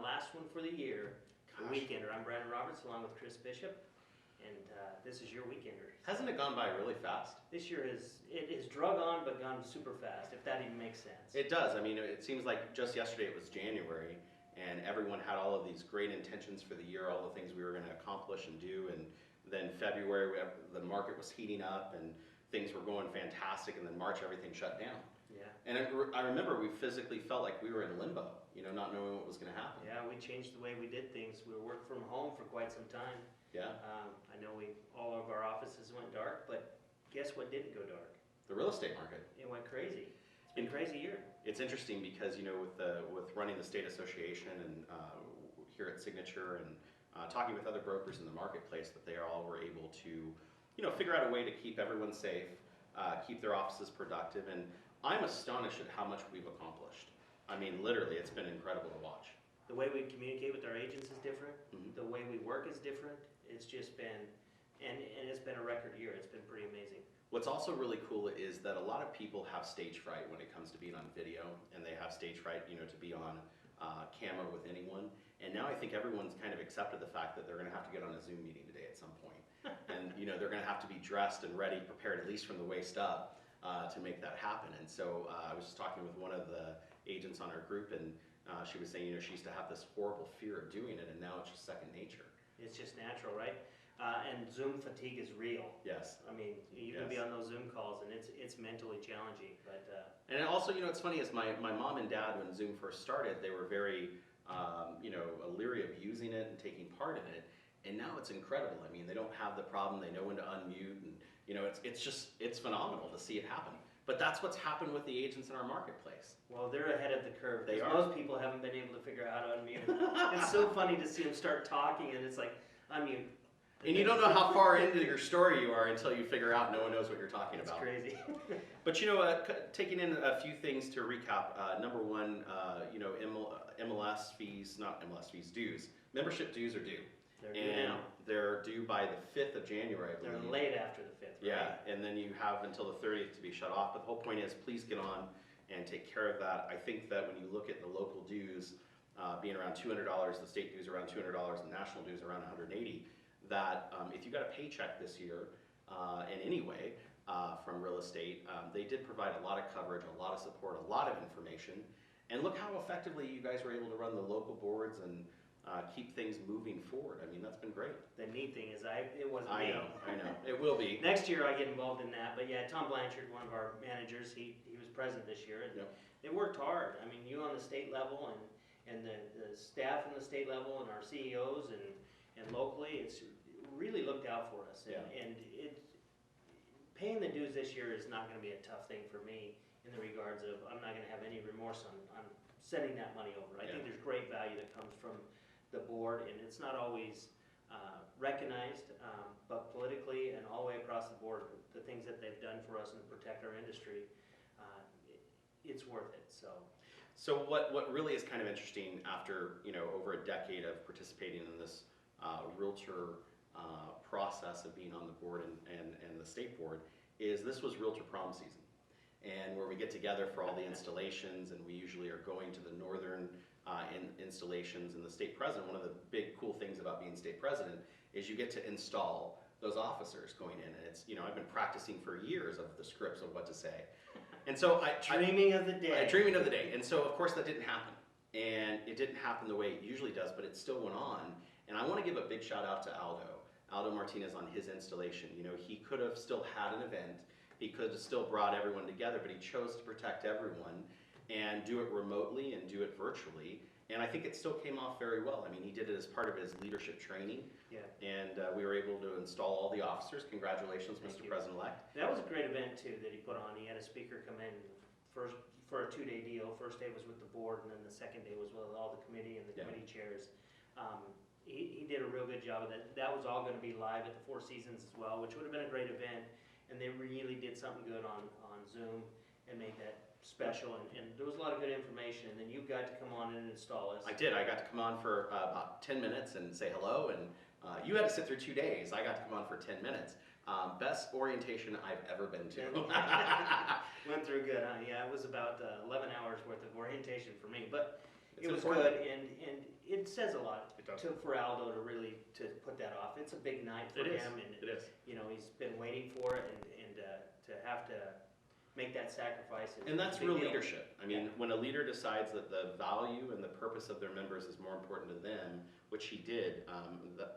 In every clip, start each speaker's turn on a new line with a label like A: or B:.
A: last one for the year, the
B: Gosh.
A: Weekender. I'm Brandon Roberts along with Chris Bishop, and this is your Weekender.
B: Hasn't it gone by really fast?
A: This year it has drug on but gone super fast, if that even makes sense.
B: It does. I mean, it seems like just yesterday it was January, and everyone had all of these great intentions for the year, all the things we were going to accomplish and do, and then February the market was heating up and things were going fantastic, and then March everything shut down.
A: Yeah.
B: And I remember we physically felt like we were in limbo, not knowing what was going to happen.
A: Yeah, we changed the way we did things. We were working from home for quite some time.
B: Yeah.
A: I know all of our offices went dark, but guess what didn't go dark?
B: The real estate market.
A: It went crazy. It's been a crazy year.
B: It's interesting because with running the state association and here at Signature and talking with other brokers in the marketplace, that they all were able to figure out a way to keep everyone safe, keep their offices productive, and I'm astonished at how much we've accomplished. I mean, literally, it's been incredible to watch.
A: The way we communicate with our agents is different.
B: Mhm.
A: The way we work is different. It's just been, and it's been a record year. It's been pretty amazing.
B: What's also really cool is that a lot of people have stage fright when it comes to being on video, and they have stage fright, to be on camera with anyone. And now I think everyone's kind of accepted the fact that they're going to have to get on a Zoom meeting today at some point. And they're going to have to be dressed and ready, prepared at least from the waist up to make that happen. And so I was just talking with one of the agents on our group, and she was saying, she used to have this horrible fear of doing it, and now it's just second nature.
A: It's just natural, right? And Zoom fatigue is real.
B: Yes.
A: I mean, you can be on those Zoom calls, and it's mentally challenging. But
B: and also, it's funny is my mom and dad, when Zoom first started, they were very leery of using it and taking part in it. And now it's incredible. I mean, they don't have the problem. They know when to unmute, and it's phenomenal to see it happen. But that's what's happened with the agents in our marketplace.
A: well, they're ahead of the curve.
B: They are.
A: Most people haven't been able to figure out how to unmute. It's so funny to see them start talking, and it's like unmute.
B: And you don't know how far into your story you are until you figure out no one knows what you're talking
A: It's
B: about.
A: crazy.
B: But taking in a few things to recap. Number one, MLS fees, not MLS fees, dues. Membership dues are due.
A: They're due
B: And
A: now.
B: they're due by the 5th of January, I
A: They're
B: believe.
A: late after the 5th, right?
B: Yeah, and then you have until the 30th to be shut off. But the whole point is, please get on and take care of that. I think that when you look at the local dues being around $200, the state dues around $200, and national dues around $180, that if you got a paycheck this year in any way from real estate, they did provide a lot of coverage, a lot of support, a lot of information. And look how effectively you guys were able to run the local boards and keep things moving forward. I mean, that's been great.
A: The neat thing is it wasn't me.
B: I know. It will be.
A: Next year I get involved in that, but yeah, Tom Blanchard, one of our managers, he was present this year, and
B: Yep.
A: they worked hard. I mean, you on the state level and the staff on the state level and our CEOs and locally, it's really looked out for us.
B: Yeah.
A: And paying the dues this year is not going to be a tough thing for me in the regards of I'm not going to have any remorse on sending that money over. I think there's great value that comes from the board, and it's not always recognized, but politically and all the way across the board, the things that they've done for us and to protect our industry, it's worth it.
B: So what really is kind of interesting after over a decade of participating in this realtor process of being on the board and the state board is this was Realtor Prom season, and where we get together for all the installations, and we usually are going to the northern installations. And the state president, one of the big cool things about being state president is you get to install those officers going in, and it's I've been practicing for years of the scripts of what to say, and so
A: Dreaming of the day.
B: dreaming of the day. And so of course that didn't happen, and it didn't happen the way it usually does, but it still went on. And I want to give a big shout out to Aldo Martinez on his installation. He could have still had an event, he could have still brought everyone together, but he chose to protect everyone and do it remotely and do it virtually. And I think it still came off very well. I mean, he did it as part of his leadership training.
A: Yeah.
B: And we were able to install all the officers. Congratulations,
A: Thank
B: Mr.
A: you.
B: President-elect.
A: That was a great event too that he put on. He had a speaker come in first for a 2-day deal. First day was with the board, and then the second day was with all the committee and the committee chairs. He did a real good job of that. That was all going to be live at the Four Seasons as well, which would have been a great event. And they really did something good on Zoom and made that special. And there was a lot of good information. And then you got to come on and install us.
B: I did. I got to come on for about 10 minutes and say hello. And you had to sit through 2 days. I got to come on for 10 minutes. Best orientation I've ever been to.
A: Went through good, huh? Yeah, it was about 11 hours worth of orientation for me. But
B: It's
A: It was
B: important.
A: good, and it says a lot
B: It does.
A: for Aldo to really, to put that off. It's a big night for
B: It is.
A: him, and,
B: It is.
A: you know, he's been waiting for it, and to have to make that sacrifice is
B: And that's
A: a big
B: real
A: deal.
B: leadership. I mean, when a leader decides that the value and the purpose of their members is more important to them, which he did,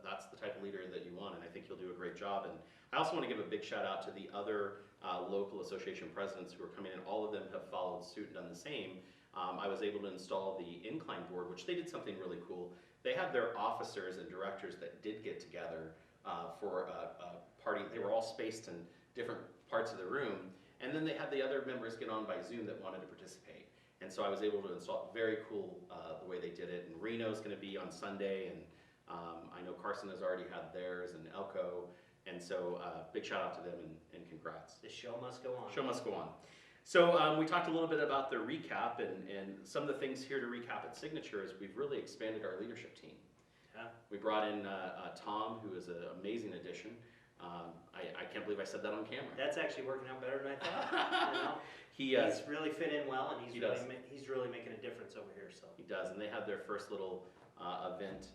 B: that's the type of leader that you want, and I think he'll do a great job. And I also want to give a big shout out to the other local association presidents who are coming in. All of them have followed suit and done the same. I was able to install the incline board, which they did something really cool. They had their officers and directors that did get together for a party. They were all spaced in different parts of the room, and then they had the other members get on by Zoom that wanted to participate. And so I was able to install, very cool the way they did it. And Reno's going to be on Sunday, and I know Carson has already had theirs, and Elko. And so big shout out to them, and congrats.
A: The show must go on.
B: Show must go on. So we talked a little bit about the recap, and some of the things here to recap at Signature is we've really expanded our leadership team.
A: Yeah.
B: We brought in Tom, who is an amazing addition. I can't believe I said that on camera.
A: That's actually working out better than I thought. You know?
B: He's
A: really fit in well, and
B: He does.
A: he's really making a difference over here. So
B: He does, and they had their first little event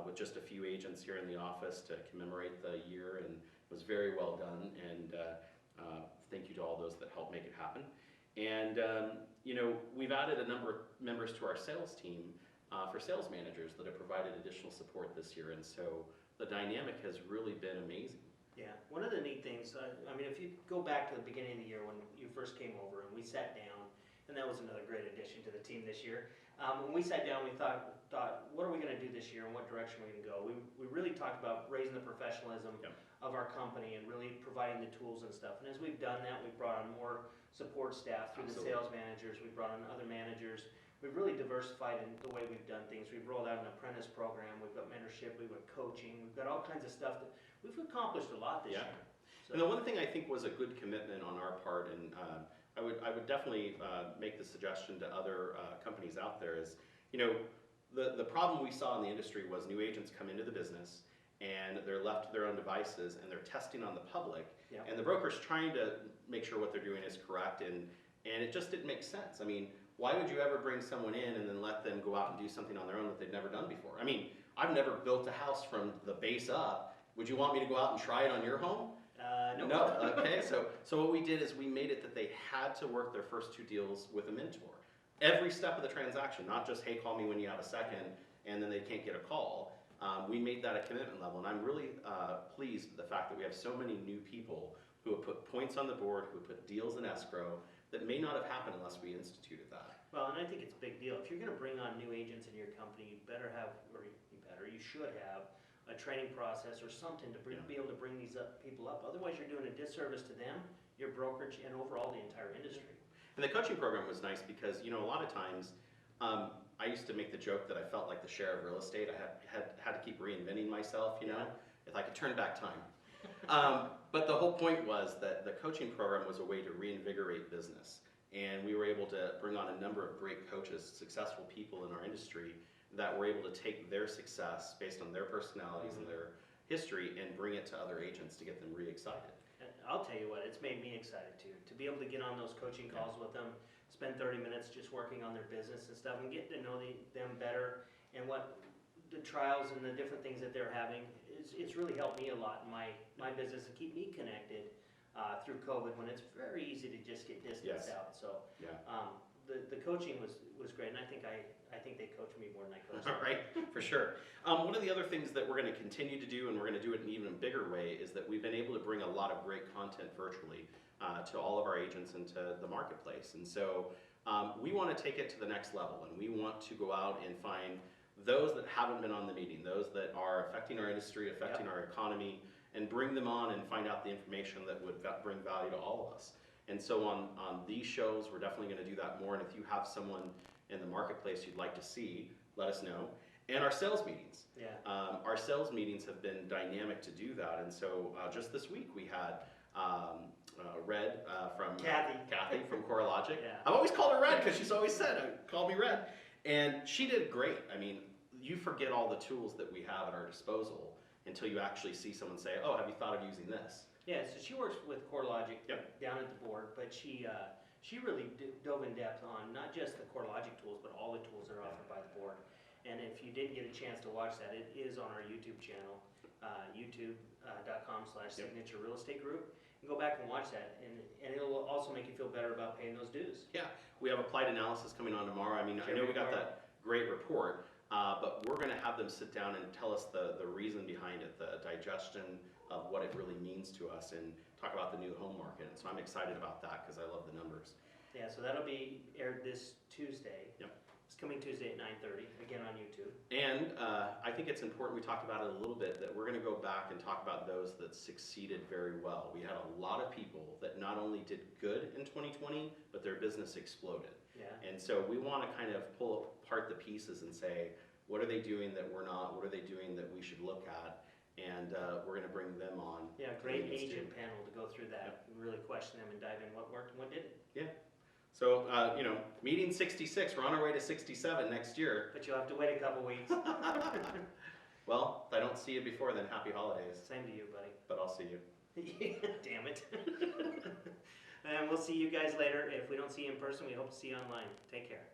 B: with just a few agents here in the office to commemorate the year, and it was very well done. And thank you to all those that helped make it happen. And you know, we've added a number of members to our sales team for sales managers that have provided additional support this year, and so the dynamic has really been amazing.
A: yeah, one of the neat things. I mean, if you go back to the beginning of the year when you first came over and we sat down, and that was another great addition to the team this year. When we sat down, we thought, what are we going to do this year, and what direction are we going to go? We really talked about raising the professionalism
B: Yep.
A: of our company and really providing the tools and stuff. And as we've done that, we've brought on more support staff through
B: Absolutely.
A: the sales managers. We've brought on other managers. We've really diversified in the way we've done things. We've rolled out an apprentice program. We've got mentorship. We've got coaching. We've got all kinds of stuff that we've accomplished a lot this
B: Yeah.
A: year. So,
B: And the one thing I think was a good commitment on our part, and I would definitely make the suggestion to other companies out there is, you know, the problem we saw in the industry was new agents come into the business and they're left to their own devices and they're testing on the public,
A: Yep.
B: and the broker's trying to make sure what they're doing is correct, and it just didn't make sense. I mean, why would you ever bring someone in and then let them go out and do something on their own that they've never done before? I mean, I've never built a house from the base up. Would you want me to go out and try it on your home?
A: no.
B: Okay, so what we did is we made it that they had to work their first two deals with a mentor. Every step of the transaction, not just, hey, call me when you have a second, and then they can't get a call. We made that a commitment level, and I'm really pleased with the fact that we have so many new people who have put points on the board, who have put deals in escrow, that may not have happened unless we instituted that.
A: Well, and I think it's a big deal. If you're going to bring on new agents in your company, you better have, or you should have a training process or something to
B: Yeah.
A: be able to bring these people up. Otherwise, you're doing a disservice to them, your brokerage, and overall the entire industry.
B: And the coaching program was nice because, you know, a lot of times, I used to make the joke that I felt like the sheriff of real estate. I had to keep reinventing myself, you know,
A: Yeah.
B: if I could turn back time. But the whole point was that the coaching program was a way to reinvigorate business. And we were able to bring on a number of great coaches, successful people in our industry that were able to take their success based on their personalities and their history and bring it to other agents to get them re-excited.
A: And I'll tell you what, it's made me excited too, to be able to get on those coaching calls with them, spend 30 minutes just working on their business and stuff, and get to know them better, and what the trials and the different things that they're having. It's really helped me a lot in my business and keep me connected through COVID, when it's very easy to just get distanced
B: Yes.
A: out. So
B: Yeah.
A: the coaching was great, and I think they coached me more than I coached them.
B: All right, for sure. One of the other things that we're going to continue to do, and we're going to do it in an even bigger way, is that we've been able to bring a lot of great content virtually to all of our agents and to the marketplace. And so we want to take it to the next level, and we want to go out and find those that haven't been on the meeting, those that are affecting our industry, affecting our economy, and bring them on and find out the information that would bring value to all of us. And so on these shows, we're definitely going to do that more. And if you have someone in the marketplace you'd like to see, let us know. And our sales meetings.
A: Yeah.
B: Our sales meetings have been dynamic to do that. And so just this week we had Red from
A: Kathy
B: from CoreLogic.
A: Yeah.
B: I've always called her Red because she's always said, call me Red. And she did great. I mean, you forget all the tools that we have at our disposal until you actually see someone say, oh, have you thought of using this?
A: Yeah, so she works with CoreLogic
B: Yep.
A: down at the board, but she She really dove in depth on not just the CoreLogic tools, but all the tools that are offered by the board. And if you didn't get a chance to watch that, it is on our YouTube channel, youtube.com/signature real estate group. And go back and watch that, and it'll also make you feel better about paying those dues.
B: Yeah, we have applied analysis coming on tomorrow. I mean, I
A: Sure,
B: know we got
A: report.
B: that great report, but we're gonna have them sit down and tell us the reason behind it, the digestion of what it really means to us, and talk about the new home market. And so I'm excited about that because I love the numbers.
A: Yeah, so that'll be aired this Tuesday.
B: Yep.
A: It's coming Tuesday at 9:30, again on YouTube.
B: And I think it's important, we talked about it a little bit, that we're gonna go back and talk about those that succeeded very well. We had a lot of people that not only did good in 2020, but their business exploded.
A: Yeah.
B: And so we wanna kind of pull apart the pieces and say, what are they doing that we're not? What are they doing that we should look at? And we're gonna bring them on.
A: Yeah, great
B: Leaders
A: agent
B: too.
A: panel to go through that, and really question them and dive in what worked and what didn't.
B: So, meeting 66, we're on our way to 67 next year.
A: But you'll have to wait a couple weeks.
B: Well, if I don't see you before then, happy holidays,
A: Same to you, buddy.
B: but I'll see you.
A: Damn it. And we'll see you guys later. If we don't see you in person, we hope to see you online. Take care.